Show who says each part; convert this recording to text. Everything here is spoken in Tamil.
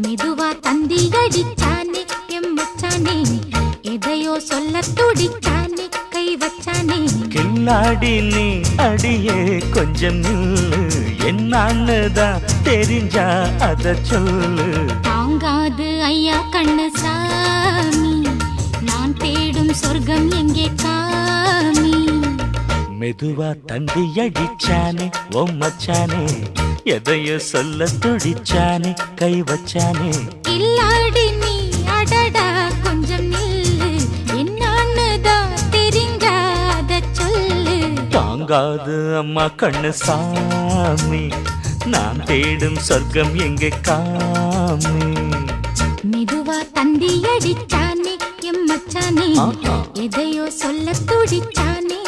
Speaker 1: மெதுவா தந்தி அடிச்சானே எம்மச்சானே எதையோ சொல்ல துடிச்சானே கை வச்சானே
Speaker 2: கில்லாடி நீ அடியே கொஞ்சம் நில்லு என்னான்னுதான் தெரிஞ்சா அத சொல்லு
Speaker 1: தாங்காது ஐயா கண்ணு சாமி நான் தேடும் சொர்க்கம் எங்கே காமி
Speaker 2: மெதுவா தந்தி அடிச்சானே ஓ மச்சானே எதையோ சொல்ல துடிச்சானே கை வச்சானே
Speaker 1: கில்லாடி நீ அடடா கொஞ்சம் நில்லு என்னான்னுதான் தெரிஞ்சாத சொல்லு
Speaker 2: தாங்காது அம்மா கண்ணு சாமி நான் தேடும் சொர்க்கம் எங்கே காமி
Speaker 1: மெதுவா தந்தி அடிச்சானே எம்மச்சானே எதையோ சொல்ல துடிச்சானே